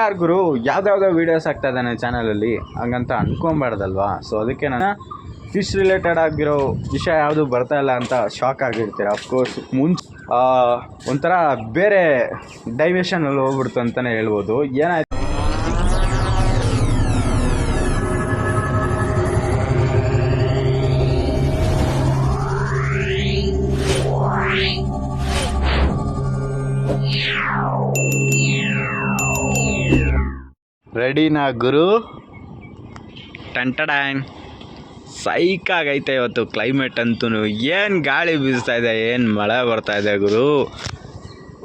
ಯಾರು ಗುರು ಯಾವ್ದಾವ್ದೋ ವೀಡಿಯೋಸ್ ಆಗ್ತಾ ಇದ್ದಾನೆ ಚಾನಲಲ್ಲಿ ಹಂಗಂತ ಅನ್ಕೊಂಬಾರ್ದಲ್ವಾ. ಸೊ ಅದಕ್ಕೆ ನಾನು ಫಿಶ್ ರಿಲೇಟೆಡ್ ಆಗಿರೋ ವಿಷಯ ಯಾವುದು ಬರ್ತಾ ಇಲ್ಲ ಅಂತ ಶಾಕ್ ಆಗಿರ್ತೀರ. ಅಫ್ಕೋರ್ಸ್ ಒಂಥರ ಬೇರೆ ಡೈಮೆನ್ಷನಲ್ಲಿ ಹೋಗ್ಬಿಡ್ತು ಅಂತಲೇ ಹೇಳ್ಬೋದು. ಏನಾಯ್ತು ರೆಡಿನಾ ಗುರು? ಟಂಟಡ್ಯಾಂಗ್ ಸೈಕಾಗೈತೆ ಇವತ್ತು ಕ್ಲೈಮೇಟ್ ಅಂತೂ. ಏನು ಗಾಳಿ ಬೀಸ್ತಾ ಇದೆ, ಏನು ಮಳೆ ಬರ್ತಾ ಇದೆ ಗುರು.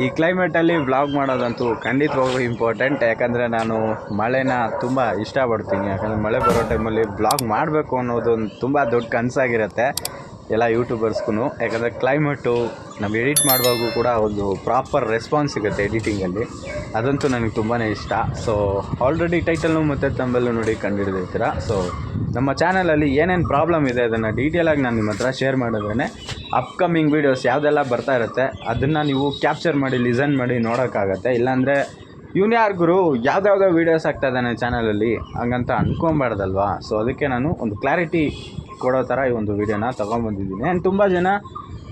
ಈ ಕ್ಲೈಮೇಟಲ್ಲಿ ವ್ಲಾಗ್ ಮಾಡೋದಂತೂ ಖಂಡಿತವಾಗೂ ಇಂಪಾರ್ಟೆಂಟ್. ಯಾಕಂದರೆ ನಾನು ಮಳೆನ ತುಂಬ ಇಷ್ಟಪಡ್ತೀನಿ. ಯಾಕಂದರೆ ಮಳೆ ಬರೋ ಟೈಮಲ್ಲಿ ವ್ಲಾಗ್ ಮಾಡಬೇಕು ಅನ್ನೋದೊಂದು ತುಂಬ ದೊಡ್ಡ ಕನಸಾಗಿರುತ್ತೆ ಎಲ್ಲ ಯೂಟ್ಯೂಬರ್ಸ್ಗೂ. ಯಾಕಂದರೆ ಕ್ಲೈಮೇಟು ನಾವು ಎಡಿಟ್ ಮಾಡುವಾಗೂ ಕೂಡ ಒಂದು ಪ್ರಾಪರ್ ರೆಸ್ಪಾನ್ಸ್ ಸಿಗುತ್ತೆ ಎಡಿಟಿಂಗಲ್ಲಿ. ಅದಂತೂ ನನಗೆ ತುಂಬಾ ಇಷ್ಟ. ಸೊ ಆಲ್ರೆಡಿ ಟೈಟಲ್ನು ಮತ್ತು ಥಂಬ್ನೇಲ್ ನೋಡಿ ಕಂಡುಹಿಡಿದಿರ್ತೀರ. ಸೊ ನಮ್ಮ ಚಾನಲಲ್ಲಿ ಏನೇನು ಪ್ರಾಬ್ಲಮ್ ಇದೆ ಅದನ್ನು ಡೀಟೇಲಾಗಿ ನಾನು ನಿಮ್ಮ ಹತ್ರ ಶೇರ್ ಮಾಡಿದ್ರೇ ಅಪ್ಕಮಿಂಗ್ ವೀಡಿಯೋಸ್ ಯಾವುದೆಲ್ಲ ಬರ್ತಾ ಇರುತ್ತೆ ಅದನ್ನು ನೀವು ಕ್ಯಾಪ್ಚರ್ ಮಾಡಿ ಲಿಸನ್ ಮಾಡಿ ನೋಡೋಕ್ಕಾಗತ್ತೆ. ಇಲ್ಲಾಂದರೆ ಇವನು ಯಾರು ಗುರು ಯಾವುದ್ಯಾವುದೋ ವೀಡಿಯೋಸ್ ಆಗ್ತಾ ಇದ್ದಾನೆ ಚಾನಲಲ್ಲಿ ಹಂಗಂತ ಅನ್ಕೊಂಬಾರ್ದಲ್ವಾ. ಸೊ ಅದಕ್ಕೆ ನಾನು ಒಂದು ಕ್ಲಾರಿಟಿ ಕೊಡೋ ಥರ ಈ ಒಂದು ವೀಡಿಯೋನ ತೊಗೊಂಬಂದಿದ್ದೀನಿ. ಆ್ಯಂಡ್ ತುಂಬ ಜನ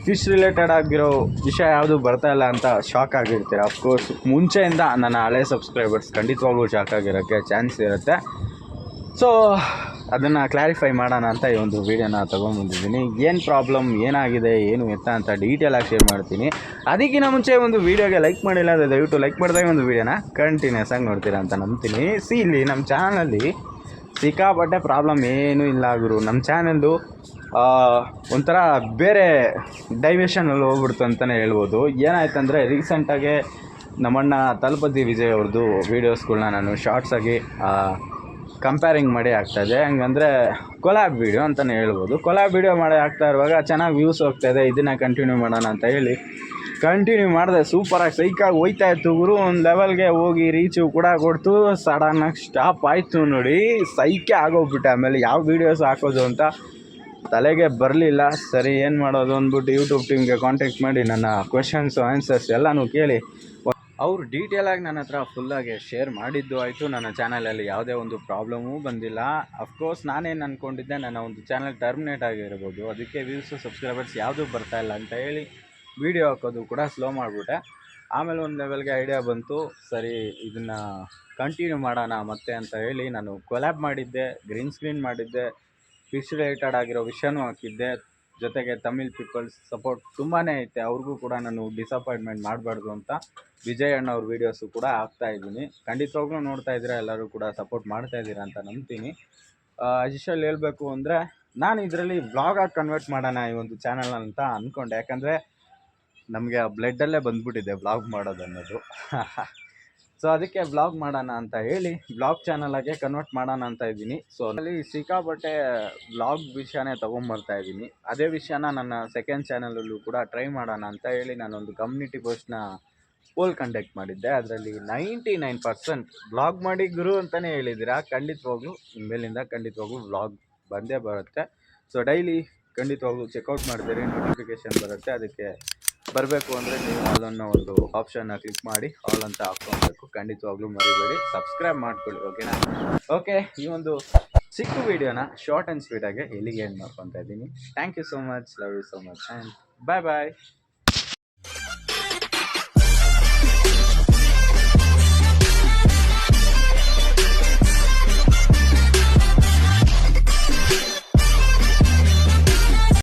ಫಿಶ್ ರಿಲೇಟೆಡ್ ಆಗಿರೋ ವಿಷಯ ಯಾವುದು ಬರ್ತಾ ಇಲ್ಲ ಅಂತ ಶಾಕ್ ಆಗಿರ್ತೀರ. ಅಫ್ಕೋರ್ಸ್ ಮುಂಚೆಯಿಂದ ನನ್ನ ಹಳೆ ಸಬ್ಸ್ಕ್ರೈಬರ್ಸ್ ಖಂಡಿತವಾಗ್ಲೂ ಶಾಕ್ ಆಗಿರೋಕ್ಕೆ ಚಾನ್ಸ್ ಇರುತ್ತೆ. ಸೊ ಅದನ್ನು ಕ್ಲಾರಿಫೈ ಮಾಡೋಣ ಅಂತ ಈ ಒಂದು ವೀಡಿಯೋನ ತೊಗೊಂಬಂದಿದ್ದೀನಿ. ಏನು ಪ್ರಾಬ್ಲಮ್ ಏನಾಗಿದೆ ಏನು ಎತ್ತ ಅಂತ ಡೀಟೇಲಾಗಿ ಶೇರ್ ಮಾಡ್ತೀನಿ. ಅದಕ್ಕಿಂತ ಮುಂಚೆ ಒಂದು ವೀಡಿಯೋಗೆ ಲೈಕ್ ಮಾಡಿಲ್ಲ ಅಂದರೆ ದಯವಿಟ್ಟು ಲೈಕ್ ಮಾಡಿದಾಗ ಒಂದು ವೀಡಿಯೋನ ಕಂಟಿನ್ಯೂಸ್ ಆಗಿ ನೋಡ್ತೀರಾ ಅಂತ ನಂಬ್ತೀನಿ. ಇಲ್ಲಿ ನಮ್ಮ ಚಾನಲಲ್ಲಿ ಸಿಕ್ಕಾಪಟ್ಟೆ ಪ್ರಾಬ್ಲಮ್ ಏನೂ ಇಲ್ಲ ಗುರು. ನಮ್ಮ ಚಾನಲ್ಲು ಒಂಥರ ಬೇರೆ ಡೈಮೆನ್ಷನಲ್ಲಿ ಹೋಗ್ಬಿಡ್ತು ಅಂತಲೇ ಹೇಳ್ಬೋದು. ಏನಾಯ್ತಂದರೆ ರೀಸೆಂಟಾಗೆ ನಮ್ಮಣ್ಣ ತಲಪತಿ ವಿಜಯ್ ಅವ್ರದ್ದು ವೀಡಿಯೋಸ್ಗಳ್ನ ನಾನು ಶಾರ್ಟ್ಸಾಗಿ ಕಂಪೇರಿಂಗ್ ಮಾಡಿ ಆಗ್ತಾಯಿದೆ. ಹಂಗಂದರೆ ಕೊಲ್ಯಾಬ್ ವೀಡಿಯೋ ಅಂತಲೇ ಹೇಳ್ಬೋದು. ಕೊಲ್ಯಾಬ್ ವೀಡಿಯೋ ಮಾಡಿ ಆಗ್ತಾ ಇರುವಾಗ ಚೆನ್ನಾಗಿ ವ್ಯೂಸ್ ಹೋಗ್ತಾಯಿದೆ, ಇದನ್ನು ಕಂಟಿನ್ಯೂ ಮಾಡೋಣ ಅಂತ ಹೇಳಿ ಕಂಟಿನ್ಯೂ ಮಾಡಿದೆ. ಸೂಪರಾಗಿ ಸೈಕಾಗಿ ಹೋಯ್ತಾ ಇತ್ತು ಗುರು. ಒಂದು ಲೆವೆಲ್ಗೆ ಹೋಗಿ ರೀಚು ಕೂಡ ಕೊಡ್ತು, ಸಡನ್ನಾಗಿ ಸ್ಟಾಪ್ ಆಯಿತು ನೋಡಿ. ಸೈಕೆ ಆಗೋಗ್ಬಿಟ್ಟೆ. ಆಮೇಲೆ ಯಾವ ವೀಡಿಯೋಸ್ ಹಾಕೋದು ಅಂತ ತಲೆಗೆ ಬರಲಿಲ್ಲ. ಸರಿ ಏನು ಮಾಡೋದು ಅಂದ್ಬಿಟ್ಟು ಯೂಟ್ಯೂಬ್ ಟೀಮ್ಗೆ ಕಾಂಟ್ಯಾಕ್ಟ್ ಮಾಡಿ ನನ್ನ ಕ್ವೆಶನ್ಸು ಆನ್ಸರ್ಸ್ ಎಲ್ಲನೂ ಕೇಳಿ ಅವರು ಡೀಟೇಲಾಗಿ ನನ್ನ ಹತ್ರ ಫುಲ್ಲಾಗಿ ಶೇರ್ ಮಾಡಿದ್ದು ಆಯಿತು. ನನ್ನ ಚಾನಲಲ್ಲಿ ಯಾವುದೇ ಒಂದು ಪ್ರಾಬ್ಲಮೂ ಬಂದಿಲ್ಲ. ಅಫ್ಕೋರ್ಸ್ ನಾನೇನು ಅಂದ್ಕೊಂಡಿದ್ದೆ, ನನ್ನ ಒಂದು ಚಾನಲ್ ಟರ್ಮಿನೇಟ್ ಆಗಿರ್ಬೋದು, ಅದಕ್ಕೆ ವ್ಯೂಸು ಸಬ್ಸ್ಕ್ರೈಬರ್ಸ್ ಯಾವುದೂ ಬರ್ತಾಯಿಲ್ಲ ಅಂತ ಹೇಳಿ ವೀಡಿಯೋ ಹಾಕೋದು ಕೂಡ ಸ್ಲೋ ಮಾಡಿಬಿಟ್ಟೆ. ಆಮೇಲೆ ಒಂದು ಲೆವೆಲ್ಗೆ ಐಡಿಯಾ ಬಂತು, ಸರಿ ಇದನ್ನು ಕಂಟಿನ್ಯೂ ಮಾಡೋಣ ಮತ್ತೆ ಅಂತ ಹೇಳಿ ನಾನು ಕೊಲ್ಯಾಬ್ ಮಾಡಿದ್ದೆ, ಗ್ರೀನ್ ಸ್ಕ್ರೀನ್ ಮಾಡಿದ್ದೆ, ಫಿಶ್ ರಿಲೇಟೆಡ್ ಆಗಿರೋ ವಿಷಯನೂ ಹಾಕಿದ್ದೆ. ಜೊತೆಗೆ ತಮಿಳ್ ಪೀಪಲ್ಸ್ ಸಪೋರ್ಟ್ ತುಂಬಾ ಐತೆ, ಅವ್ರಿಗೂ ಕೂಡ ನಾನು ಡಿಸಪಾಯಿಂಟ್ಮೆಂಟ್ ಮಾಡಬಾರ್ದು ಅಂತ ವಿಜಯ್ ಅಣ್ಣ ಅವ್ರ ವೀಡಿಯೋಸು ಕೂಡ ಹಾಕ್ತಾಯಿದ್ದೀನಿ. ಖಂಡಿತವಾಗ್ಲೂ ನೋಡ್ತಾ ಇದ್ದೀರಾ, ಎಲ್ಲರೂ ಕೂಡ ಸಪೋರ್ಟ್ ಮಾಡ್ತಾಯಿದ್ದೀರಾ ಅಂತ ನಂಬ್ತೀನಿ. ಅಶಿಷಲ್ಲಿ ಹೇಳಬೇಕು ಅಂದರೆ ನಾನು ಇದರಲ್ಲಿ ವ್ಲಾಗಾಗಿ ಕನ್ವರ್ಟ್ ಮಾಡೋಣ ಈ ಒಂದು ಚಾನಲ್ ಅಂತ ಅಂದ್ಕೊಂಡೆ. ಯಾಕಂದರೆ ನಮಗೆ ಆ ಬ್ಲಡ್ಡಲ್ಲೇ ಬಂದುಬಿಟ್ಟಿದೆ ವ್ಲಾಗ್ ಮಾಡೋದು ಅನ್ನೋದು. ಸೊ ಅದಕ್ಕೆ ವ್ಲಾಗ್ ಮಾಡೋಣ ಅಂತ ಹೇಳಿ ವ್ಲಾಗ್ ಚಾನಲಾಗೆ ಕನ್ವರ್ಟ್ ಮಾಡೋಣ ಅಂತ ಇದ್ದೀನಿ. ಸೊ ಅಲ್ಲಿ ಸಿಕ್ಕಾಪಟ್ಟೆ ವ್ಲಾಗ್ ವಿಷಯನೇ ತೊಗೊಂಬರ್ತಾ ಇದ್ದೀನಿ. ಅದೇ ವಿಷಯನ ನನ್ನ ಸೆಕೆಂಡ್ ಚಾನಲಲ್ಲೂ ಕೂಡ ಟ್ರೈ ಮಾಡೋಣ ಅಂತ ಹೇಳಿ ನಾನೊಂದು ಕಮ್ಯುನಿಟಿ ಪೋಸ್ಟ್ನ ಪೋಲ್ ಕಂಡಕ್ಟ್ ಮಾಡಿದ್ದೆ. ಅದರಲ್ಲಿ 99% ವ್ಲಾಗ್ ಮಾಡಿ ಗುರು ಅಂತಲೇ ಹೇಳಿದ್ದೀರಾ. ಖಂಡಿತವಾಗ್ಲೂ ಇನ್ಮೇಲಿಂದ ಖಂಡಿತವಾಗ್ಲೂ ವ್ಲಾಗ್ ಬಂದೇ ಬರುತ್ತೆ. ಸೊ ಡೈಲಿ ಖಂಡಿತವಾಗ್ಲೂ ಚೆಕ್ಔಟ್ ಮಾಡಿದರೆ ನೋಟಿಫಿಕೇಷನ್ ಬರುತ್ತೆ. ಅದಕ್ಕೆ ಬರಬೇಕು ಅಂದರೆ ನೀವು ಆಲ್ ಅನ್ನೋ ಒಂದು ಆಪ್ಷನ್ನ ಕ್ಲಿಕ್ ಮಾಡಿ ಆಲ್ ಅಂತ ಹಾಕ್ಕೊಬೇಕು. ಖಂಡಿತವಾಗ್ಲೂ ಮರಿಬೇಡಿ, ಸಬ್ಸ್ಕ್ರೈಬ್ ಮಾಡ್ಕೊಳ್ಳಿ. ಓಕೆನಾ? ಓಕೆ, ಈ ಒಂದು ಚಿಕ್ಕ ವೀಡಿಯೋನ ಶಾರ್ಟ್ ಆ್ಯಂಡ್ ಸ್ವೀಟಾಗಿ ಇಲ್ಲಿಗೆ ಎಂಡ್ ಮಾಡ್ಕೊತಾ ಇದ್ದೀನಿ. Thank you so much, love you so much and bye bye.